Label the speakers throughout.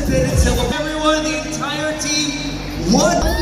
Speaker 1: anticipated so everyone, the entire team, what?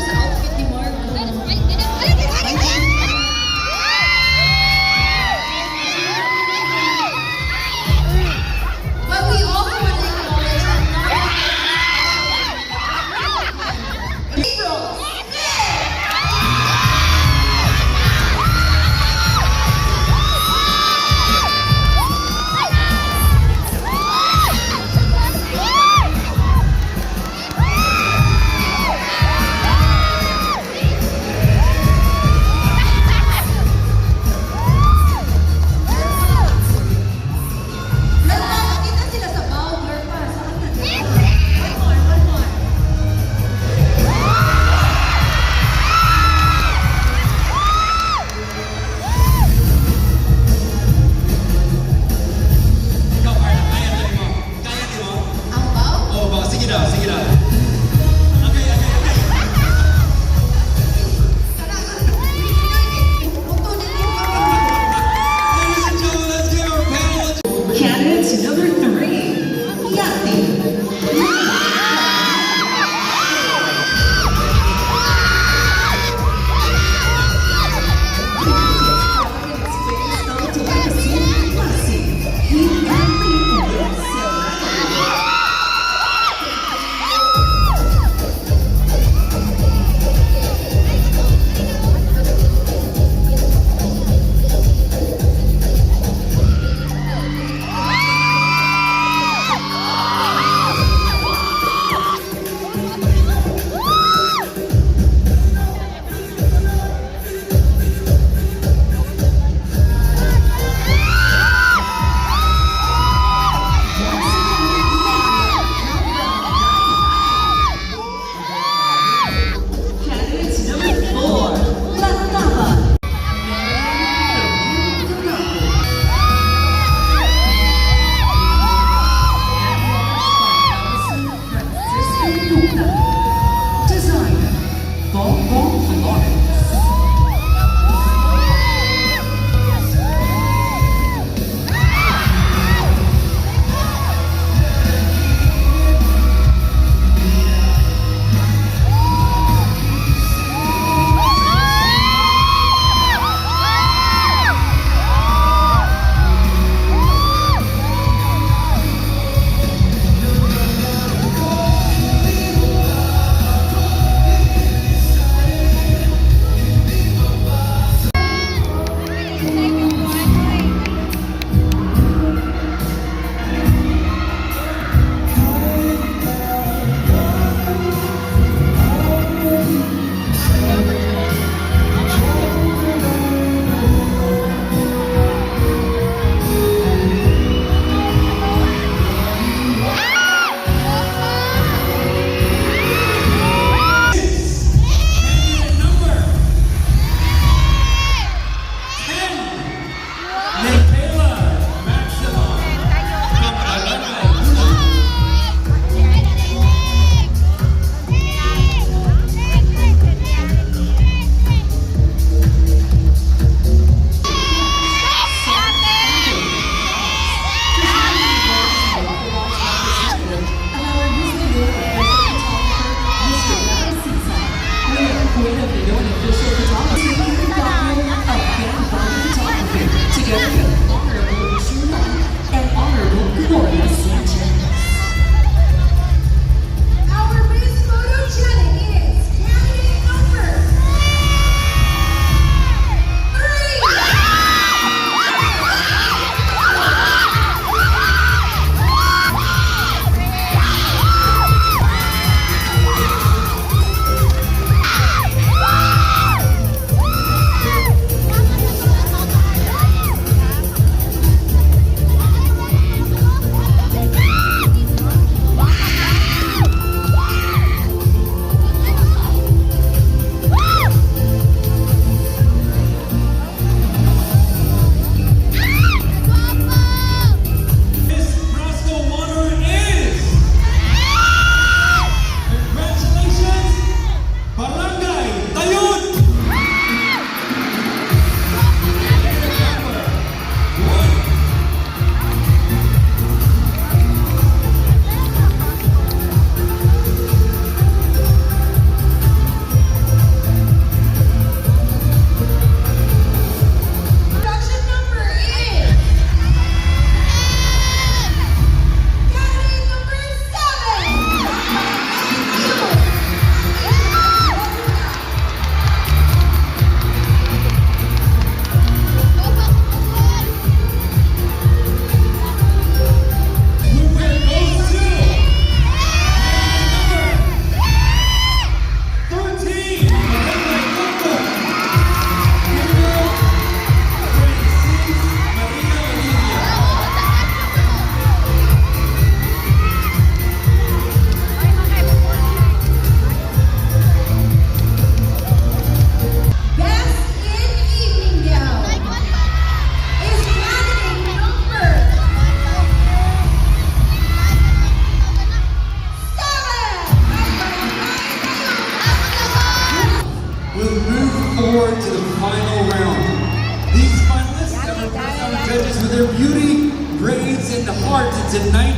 Speaker 1: tonight,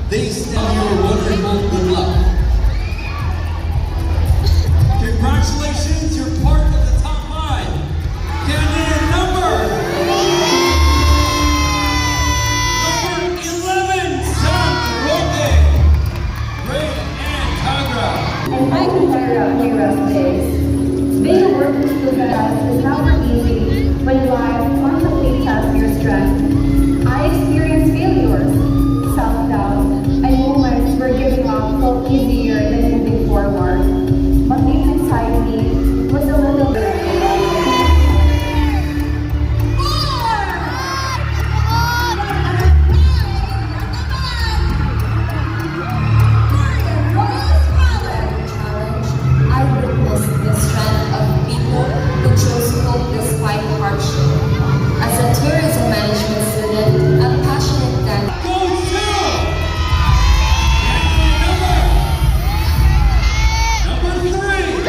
Speaker 1: they send you a wonderful good luck. Congratulations, you're part of the top 5. Candidate number 11, Sam Roque. Ray and Tagra.
Speaker 2: And I can figure out Heroes days. Being a working student is not easy when life constantly tests your strength. I experienced failures, self-doubt, and moments where giving up felt easier than moving forward. But deep inside me was a little bit.
Speaker 3: I witnessed the strength of people who chose hope despite hardship. As a tourism management student, I'm passionate that
Speaker 1: Go Zero! Number 3.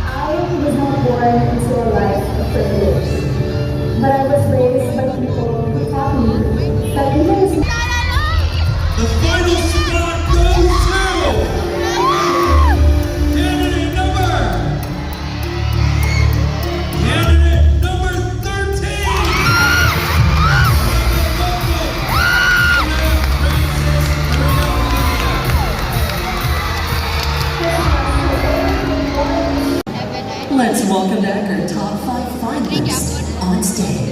Speaker 2: I was not born into a life of privilege, but I was raised by people who taught me that even as
Speaker 1: The final spot goes to candidate number 13.
Speaker 4: Let's welcome back our top 5 finalists on stage.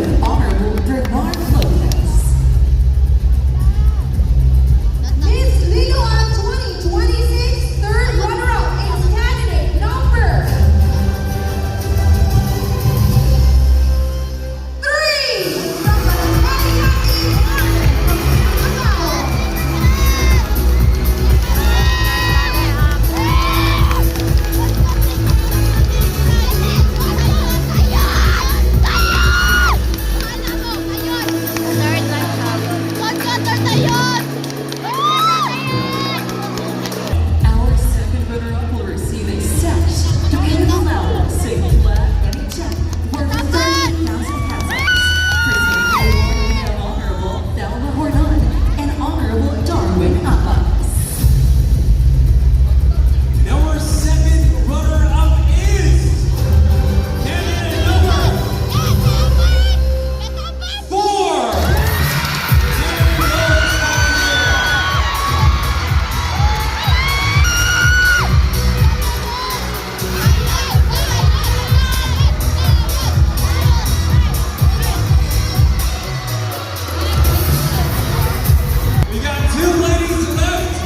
Speaker 4: with Honorable Bernard Lopez.
Speaker 5: Miss Linoan 2026 third runner-up is candidate number 3 from
Speaker 4: Our second runner-up will receive a sash, Duane Flowers, a flag and a check worth 30,000 pesos. Presenting the award, we have Honorable Thelma Hornan and Honorable Darwin Abbas.
Speaker 1: And our second runner-up is candidate number 4. We got 2 ladies left,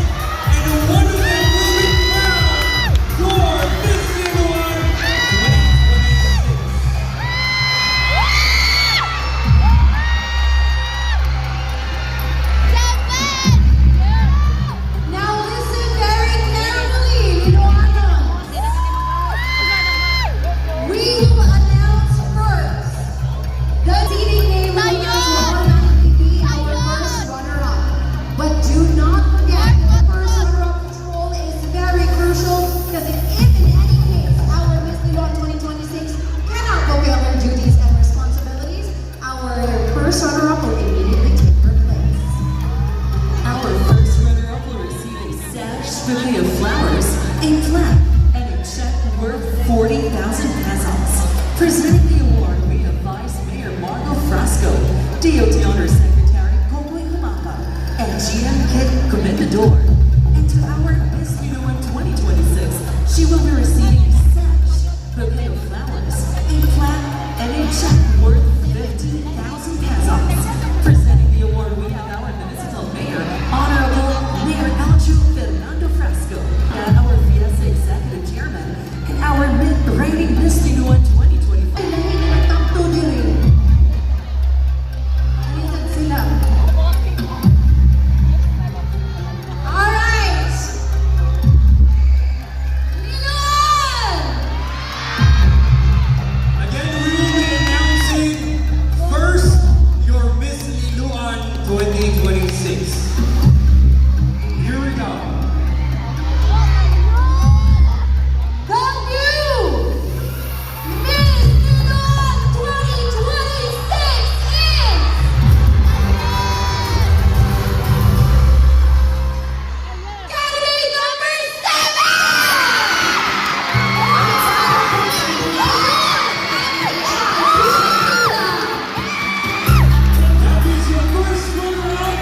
Speaker 1: and one of them will be crowned your Miss Linoan 2026.
Speaker 5: Now listen very carefully, Linoana. We will announce first the seating name winners will automatically be our first runner-up. But do not forget the first runner-up control is very crucial because if in any case our Miss Linoan 2026 cannot fulfill her duties and responsibilities, our first runner-up will immediately take her place.
Speaker 4: Our first runner-up will receive a sash, bouquet of flowers, a plaque, and a check worth 40,000 pesos. Presenting the award, we have Vice Mayor Margo Frasco, DOT Honor Secretary Kokoy Humapa, and GM Kit Comendador. And to our Miss Linoan 2026, she will be receiving a sash, bouquet of flowers, a plaque, and a check worth 50,000 pesos. Presenting the award, we have our Municipal Mayor, Honorable Mayor Aljo Fernando Frasco, and our Fiesta Executive Chairman, and our reigning Miss Linoan 2025.
Speaker 5: Ay, lahi na ng top 2 diri. Alisan sila. Alright! Linoan!
Speaker 1: Again, we will be announcing first your Miss Linoan 2026. Here we go.
Speaker 5: The new Miss Linoan 2026 is candidate number 7!
Speaker 1: That is your first runner-up.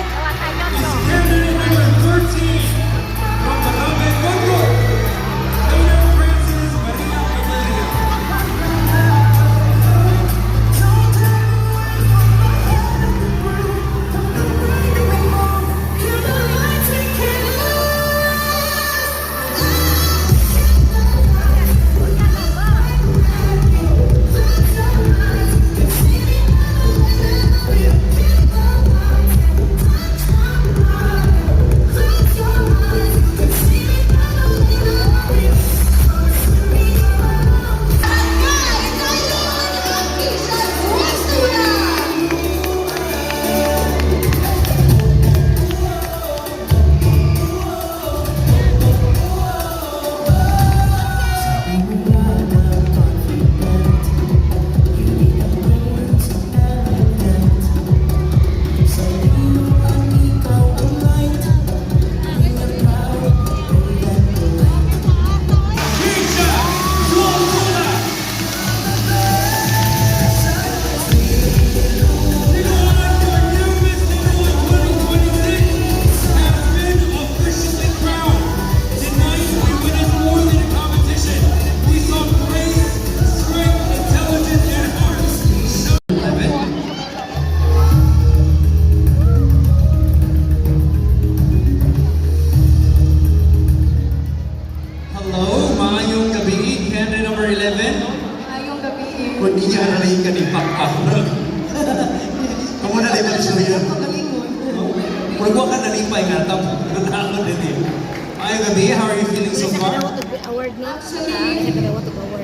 Speaker 1: sumpay nga tapos. Ano din eh. Ayun gabi, how are you feeling so far?
Speaker 5: Actually,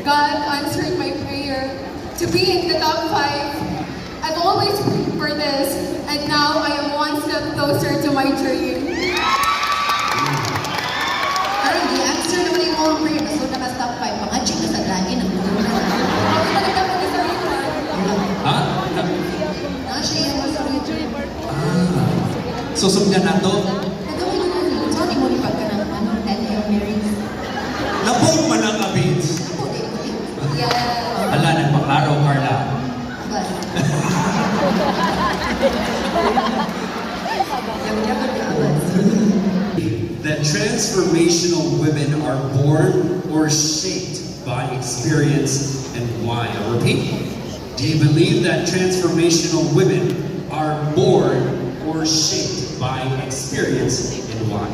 Speaker 5: God answered my prayer to be in the top 5. I've always prayed for this, and now I am one step closer to my dream.
Speaker 6: Pero the answer naman yung mga prayer na so naka-stop 5, mga ching na sa dragin ang mga
Speaker 5: Ako na dapat isa rin
Speaker 1: Ha?
Speaker 6: siya yung mga sarili.
Speaker 1: Susumgan na to.
Speaker 6: Nagawin mo na, sorry mo ni pagka ng ano, 10 Hail Marys.
Speaker 1: Napong man ang kabits.
Speaker 6: Puti.
Speaker 3: Yeah.
Speaker 1: Hala, nagpaklaro, Carla.
Speaker 6: But, yaman ka abad.
Speaker 1: That transformational women are born or shaped by experience and why? I'll repeat. Do you believe that transformational women are born or shaped by experience and why?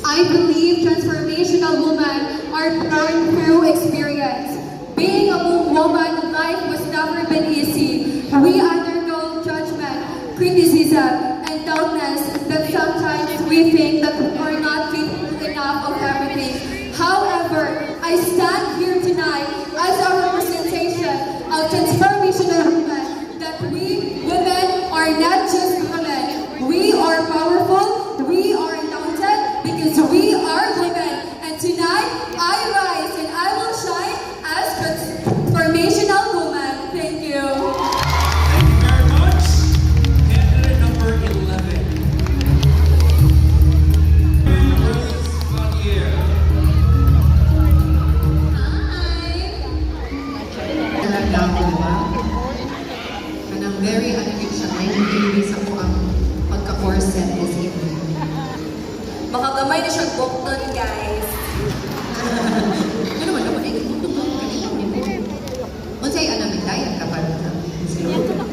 Speaker 5: I believe transformational women are born through experience. Being a woman, life was never been easy. We undergo judgment, criticism, and doubtness that sometimes we think that we are not capable enough of everything. However, I stand here tonight as a representation of transformational women, that we women are not just women. We are powerful, we are talented, because we are women. And tonight, I rise and I will shine as transformational woman. Thank you.
Speaker 1: Thank you very much. Candidate number 11. Rose Valier.
Speaker 6: Talaga ako, di ba? Kanang very active siya, 90 degrees ako ang pagka-corset this evening.
Speaker 3: Baka gamay na siyang bukton, guys.
Speaker 6: Ano naman naman, unsay ano, nagdayan ka pa rin.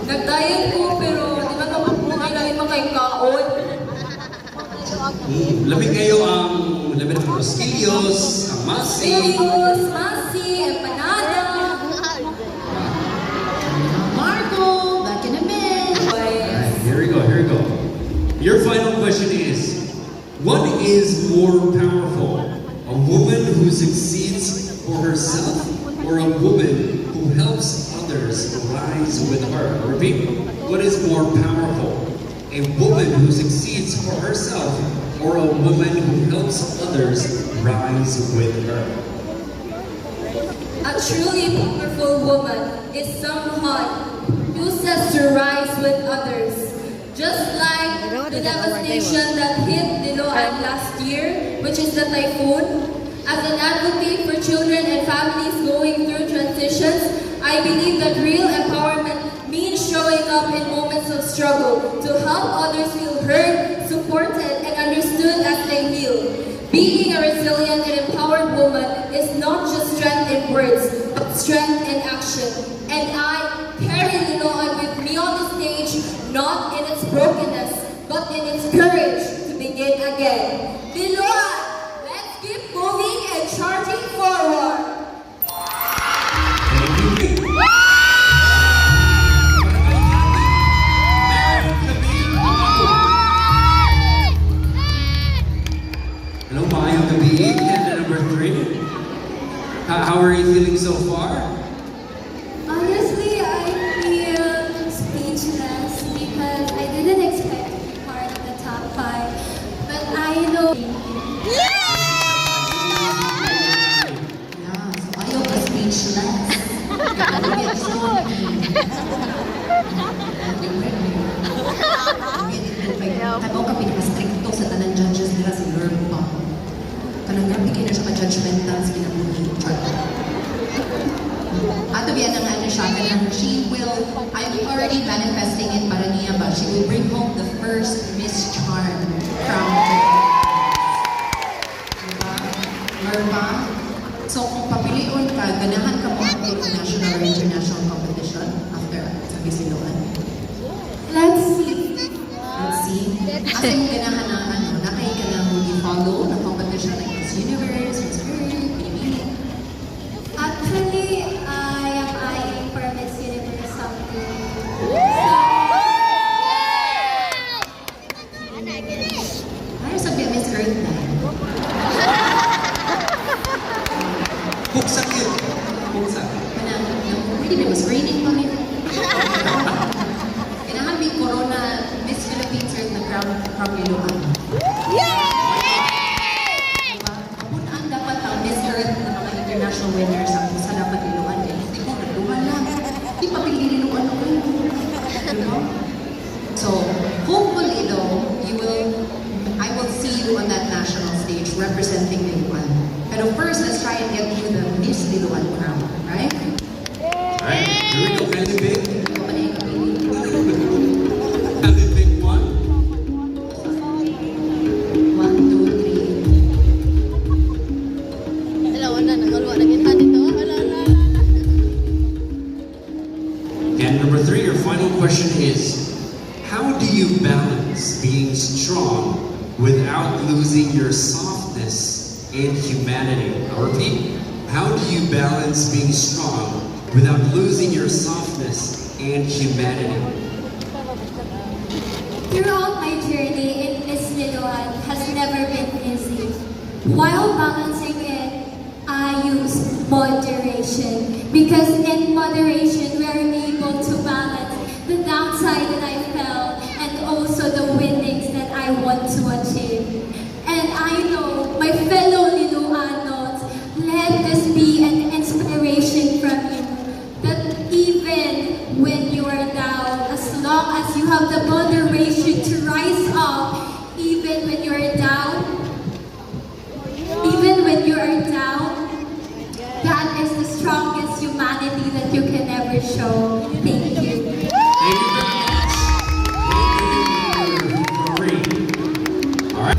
Speaker 3: Nagdayan ko, pero di ba mapupunay lang yung mga kaon?
Speaker 1: Labi kayo ang labi ng Rosquillos, ang Masi.
Speaker 3: Serious, masi, empanada.
Speaker 6: Marco, back in a minute.
Speaker 1: Alright, here we go. Your final question is, what is more powerful? A woman who succeeds for herself or a woman who helps others rise with her? Repeat, what is more powerful? A woman who succeeds for herself or a woman who helps others rise with her?
Speaker 3: A truly powerful woman is someone who says to rise with others. Just like the devastation that hit Diloan last year, which is the typhoon. As an advocate for children and families going through transitions, I believe that real empowerment means showing up in moments of struggle to help others feel heard, supported, and understood as they heal. Being a resilient and empowered woman is not just strength in words, but strength in action. And I carry Diloan with me on the stage, not in its brokenness, but in its courage to begin again. Diloan, let's keep moving and charging forward.
Speaker 1: Thank you. Hello, maayong gabi. Candidate number 3. How are you feeling so far?
Speaker 5: Honestly, I feel speechless because I didn't expect to be part of the top 5. But I know.
Speaker 6: Yeah, so ayaw ka speechless. Get so Tabaw ka pinaka-stricto sa tanan judges nila si Lord pa. Kanang grabe kayo na siya ka-judgmental sa kinabuhi. Ato biyan ang ano siya, kanang she will, I'm already manifesting it para niya ba, she will bring home the first Miss Charm crown. Diba? Merba? So kung papilion ka, ganahan ka mo ang national or international competition after sa Miss Iloan.
Speaker 5: Let's see.
Speaker 6: Let's see. Asa yung ganahan na ano, nakay ka na mo i-follow na competition like Miss Universe, Miss Earth, Pinipili.
Speaker 5: Actually, I am eyeing for Miss Universe something.
Speaker 6: from Ilocan. Diba? Kapunaan dapat ang Miss Earth na mga international winners ang sa dapat Ilocan. Hindi ko naluhan lang. Hindi pa pinililuan ako. Diba? So, hopefully though, I will see you on that national stage representing Ilocan. Pero first, let's try and get you the Miss Ilocan crown, right?
Speaker 1: Alright, here we go. Kindly pick.
Speaker 6: Ikaw pa na yung kapili.
Speaker 1: Kindly pick one.
Speaker 6: 1, 2, 3.
Speaker 7: Dalawa na, nagaluwa na kita dito. Ala.
Speaker 1: And number 3, your final question is, how do you balance being strong without losing your softness and humanity? I'll repeat, how do you balance being strong without losing your softness and humanity?
Speaker 3: Throughout my journey in Miss Niloan has never been easy. While balancing it, I use moderation. Because in moderation, we are able to balance the downside that I felt and also the winnings that I want to achieve. And I know my fellow Liloanos, let this be an inspiration from you. That even when you are down, as long as you have the moderation to rise up, even when you are down, that is the strongest humanity that you can ever show. Thank you.
Speaker 1: Thank you very much. Thank you, all right.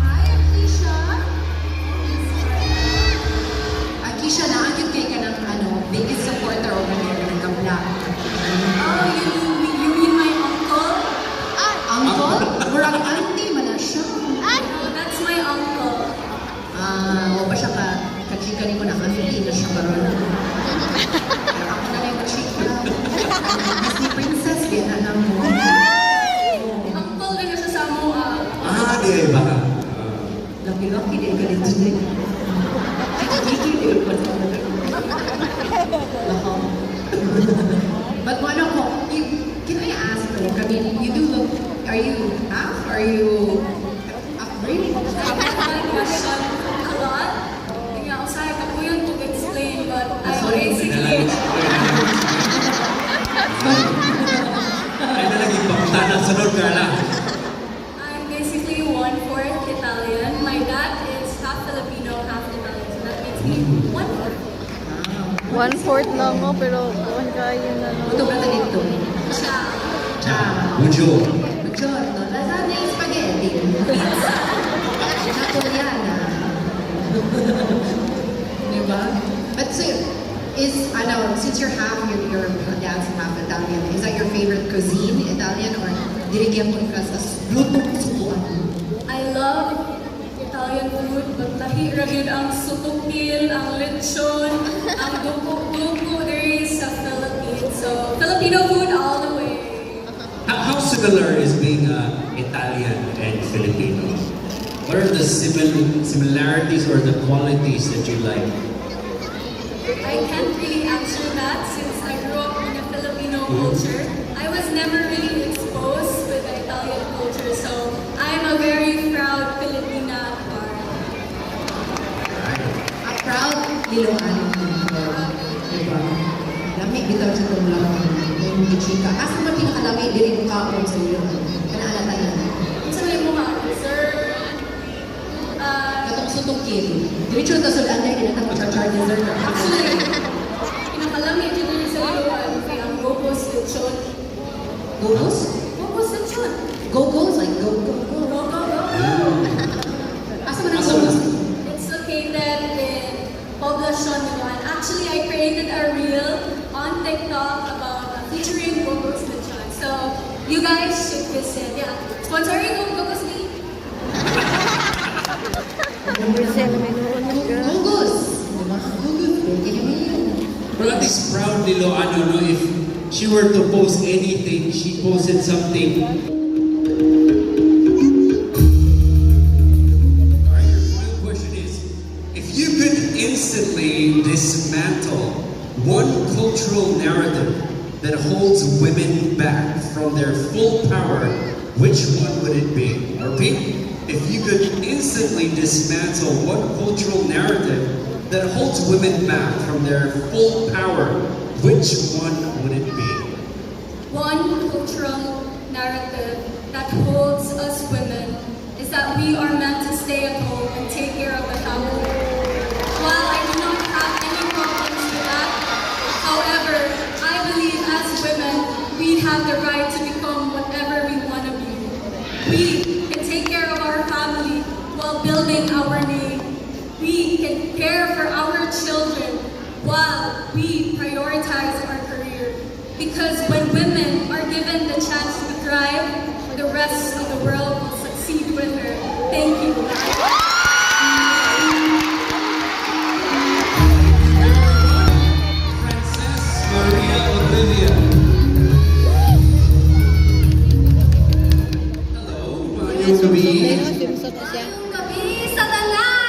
Speaker 6: Hi, Akisha. Akisha, naagit kay ka ng biggest supporter over there ng Kabla.
Speaker 3: Oh, you mean my uncle?
Speaker 6: Uncle? Murag auntie man na siya.
Speaker 3: Oh, that's my uncle.
Speaker 6: O ba siya ka-chika ni mo na auntie na siya karon. Pero ako na lang yung chika. Disney princess, kaya na mo.
Speaker 3: Uncle na siya sa mga.
Speaker 1: Di ba?
Speaker 6: Laki-laki din ka dito din. Kiki din pa sa Lako. But ano ko, can I ask though, I mean, you do look, are you half? Are you upgrading?
Speaker 3: I get my question a lot. Kaya ako sa ko yun to explain, but I basically,
Speaker 1: Ay na lagi papunta ng sunod ka lang.
Speaker 3: I'm basically 1/4 Italian. My dad is half Filipino, half Italian. So that makes me 1/4.
Speaker 7: 1/4 lang mo, pero kuhan kayo na no.
Speaker 6: Ito ba dito?
Speaker 3: Ciao.
Speaker 6: Ciao.
Speaker 1: Bujo.
Speaker 6: Buongiorno, lasagna e spaghetti. Pizza. Napoleana. Diba? But so, since you're half, your dad's half Italian, is that your favorite cuisine, Italian, or dirigyan mo ka sa lutong sukuan?
Speaker 3: I love Italian food, but lahira yun ang sutukil, ang lechon, ang duko-duko there is sa Philippines. So, Filipino food all the way.
Speaker 1: How similar is being Italian and Filipino? What are the similarities or the qualities that you like?
Speaker 3: I can't really answer that since I grew up in a Filipino culture. I was never really exposed with the Italian culture, so I'm a very proud Filipina at heart.
Speaker 6: A proud Ilocano people. Diba? Lami, bitaw sa itong lang. Yung chika. Asa ba pinakalami, diri mo kaon sa Ilocano? Kanaalatan na.
Speaker 3: Sabi mo nga, sir,
Speaker 6: Katong sutukil. Diretso na sudan na yung char dessert.
Speaker 3: actually, pinakalamit yun din sa Iloan, kaya ang gogos lechon.
Speaker 6: Gogos?
Speaker 3: Gogos lechon.
Speaker 6: Gogos? Like go, go, go.
Speaker 3: Go, go, go.
Speaker 6: Asa man ang gogos?
Speaker 3: It's located in Poblacion, Iloan. Actually, I created a reel on TikTok about featuring Gogos lechon. So, you guys should visit. Yeah. Sponsoring Gogos me.
Speaker 6: Gogos! Diba? Gogos. Pwede naman yun.
Speaker 1: Well, at least proud Liloano, no? If she were to post anything, she posted something. Alright, your final question is, if you could instantly dismantle one cultural narrative that holds women back from their full power which one would it be? Repeat. If you could instantly dismantle one cultural narrative that holds women back from their full power, which one would it be?
Speaker 3: One cultural narrative that holds us women is that we are meant to stay at home and take care of the family. While I do not have any problems with that, however, I believe as women, we have the right to become whatever we want to be. We can take care of our family while building our name. We can care for our children while we prioritize our career. Because when women are given the chance to thrive, the rest of the world will succeed with her. Thank you.
Speaker 1: Princess Maria Olivia. Hello, Mayong Gabi.
Speaker 3: Gabi sa tanan!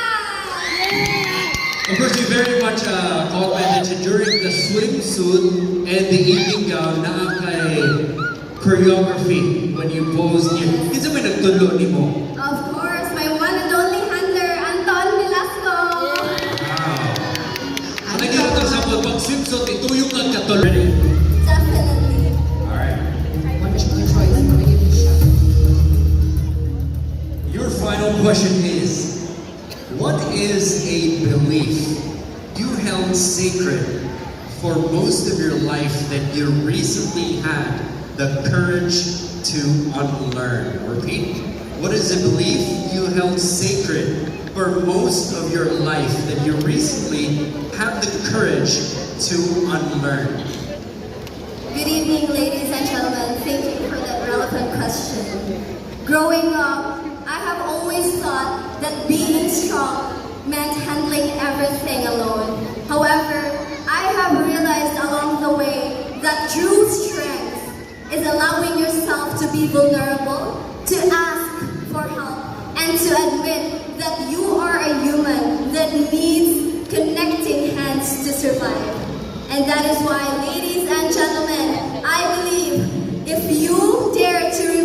Speaker 1: Of course, you very much caught my attention during the swimsuit and the evening gown na kay choreography when you posed niyo. Kinsa may nagtulo ni mo?
Speaker 3: Of course, my one and only handler, Anton Velasco.
Speaker 1: Wow. Ang nagkita sa mo, pag swimsuit, ituyong kang katol. Ready?
Speaker 3: Definitely.
Speaker 1: Alright.
Speaker 5: One choice, I'm gonna give you a shot.
Speaker 1: Your final question is, what is a belief you held sacred for most of your life that you recently had the courage to unlearn? Repeat. What is a belief you held sacred for most of your life that you recently had the courage to unlearn?
Speaker 3: Good evening, ladies and gentlemen. Thank you for that relevant question. Growing up, I have always thought that being strong meant handling everything alone. However, I have realized along the way that true strength is allowing yourself to be vulnerable, to ask for help, and to admit that you are a human that needs connecting hands to survive. And that is why, ladies and gentlemen, I believe if you dare to